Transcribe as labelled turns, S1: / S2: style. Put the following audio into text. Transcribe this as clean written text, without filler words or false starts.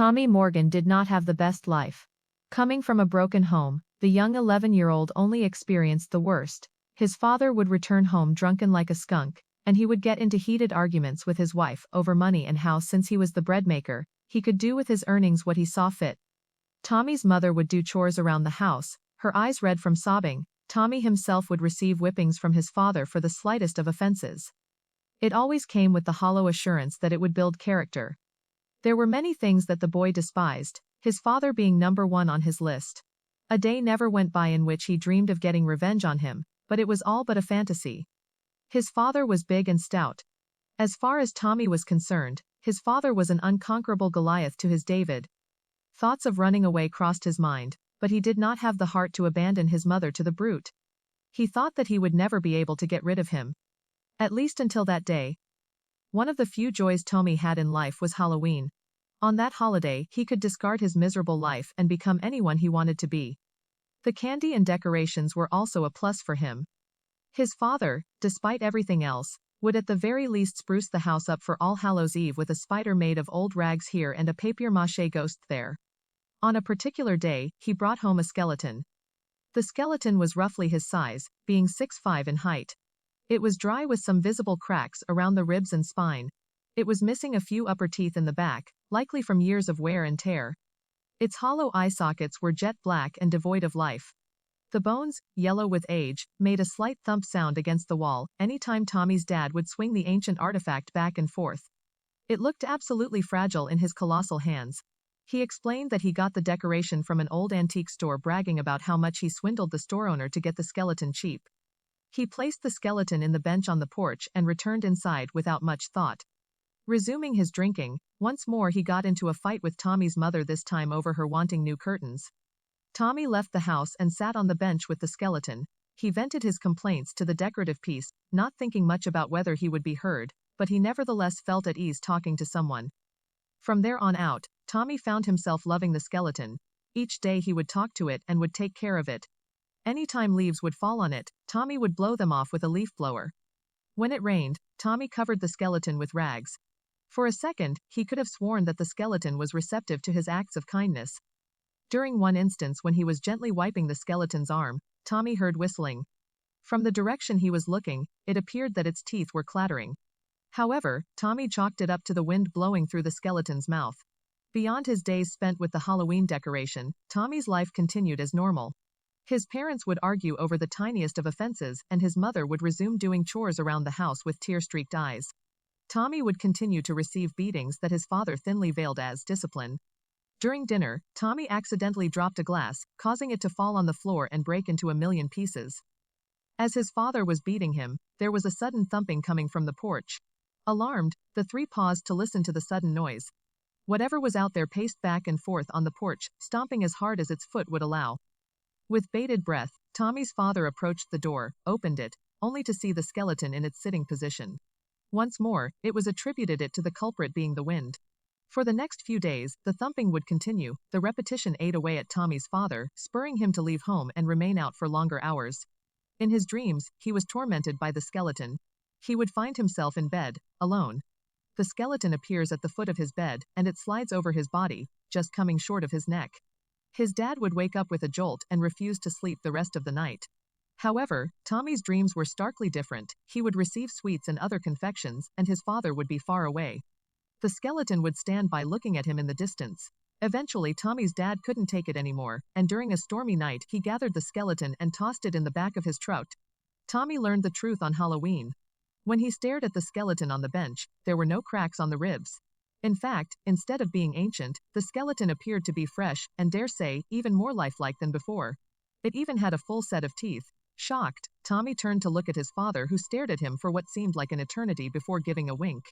S1: Tommy Morgan did not have the best life. Coming from a broken home, the young 11-year-old only experienced the worst. His father would return home drunken like a skunk, and he would get into heated arguments with his wife over money and how, since he was the breadmaker, he could do with his earnings what he saw fit. Tommy's mother would do chores around the house, her eyes red from sobbing. Tommy himself would receive whippings from his father for the slightest of offenses. It always came with the hollow assurance that it would build character. There were many things that the boy despised, his father being number one on his list. A day never went by in which he dreamed of getting revenge on him, but it was all but a fantasy. His father was big and stout. As far as Tommy was concerned, his father was an unconquerable Goliath to his David. Thoughts of running away crossed his mind, but he did not have the heart to abandon his mother to the brute. He thought that he would never be able to get rid of him. At least until that day. One of the few joys Tommy had in life was Halloween. On that holiday, he could discard his miserable life and become anyone he wanted to be. The candy and decorations were also a plus for him. His father, despite everything else, would at the very least spruce the house up for All Hallows Eve with a spider made of old rags here and a papier-mâché ghost there. On a particular day, he brought home a skeleton. The skeleton was roughly his size, being 6'5" in height. It was dry with some visible cracks around the ribs and spine. It was missing a few upper teeth in the back, likely from years of wear and tear. Its hollow eye sockets were jet black and devoid of life. The bones, yellow with age, made a slight thump sound against the wall anytime Tommy's dad would swing the ancient artifact back and forth. It looked absolutely fragile in his colossal hands. He explained that he got the decoration from an old antique store, bragging about how much he swindled the store owner to get the skeleton cheap. He placed the skeleton in the bench on the porch and returned inside without much thought. Resuming his drinking, once more he got into a fight with Tommy's mother, this time over her wanting new curtains. Tommy left the house and sat on the bench with the skeleton. He vented his complaints to the decorative piece, not thinking much about whether he would be heard, but he nevertheless felt at ease talking to someone. From there on out, Tommy found himself loving the skeleton. Each day he would talk to it and would take care of it. Anytime leaves would fall on it, Tommy would blow them off with a leaf blower. When it rained, Tommy covered the skeleton with rags. For a second, he could have sworn that the skeleton was receptive to his acts of kindness. During one instance when he was gently wiping the skeleton's arm, Tommy heard whistling. From the direction he was looking, it appeared that its teeth were clattering. However, Tommy chalked it up to the wind blowing through the skeleton's mouth. Beyond his days spent with the Halloween decoration, Tommy's life continued as normal. His parents would argue over the tiniest of offenses, and his mother would resume doing chores around the house with tear-streaked eyes. Tommy would continue to receive beatings that his father thinly veiled as discipline. During dinner, Tommy accidentally dropped a glass, causing it to fall on the floor and break into a million pieces. As his father was beating him, there was a sudden thumping coming from the porch. Alarmed, the three paused to listen to the sudden noise. Whatever was out there paced back and forth on the porch, stomping as hard as its foot would allow. With bated breath, Tommy's father approached the door, opened it, only to see the skeleton in its sitting position. Once more, it was attributed it to the culprit being the wind. For the next few days, the thumping would continue. The repetition ate away at Tommy's father, spurring him to leave home and remain out for longer hours. In his dreams, he was tormented by the skeleton. He would find himself in bed, alone. The skeleton appears at the foot of his bed, and it slides over his body, just coming short of his neck. His dad would wake up with a jolt and refuse to sleep the rest of the night. However, Tommy's dreams were starkly different. He would receive sweets and other confections, and his father would be far away. The skeleton would stand by looking at him in the distance. Eventually, Tommy's dad couldn't take it anymore, and during a stormy night, he gathered the skeleton and tossed it in the back of his truck. Tommy learned the truth on Halloween. When he stared at the skeleton on the bench, there were no cracks on the ribs. In fact, instead of being ancient, the skeleton appeared to be fresh, and dare say, even more lifelike than before. It even had a full set of teeth. Shocked, Tommy turned to look at his father, who stared at him for what seemed like an eternity before giving a wink.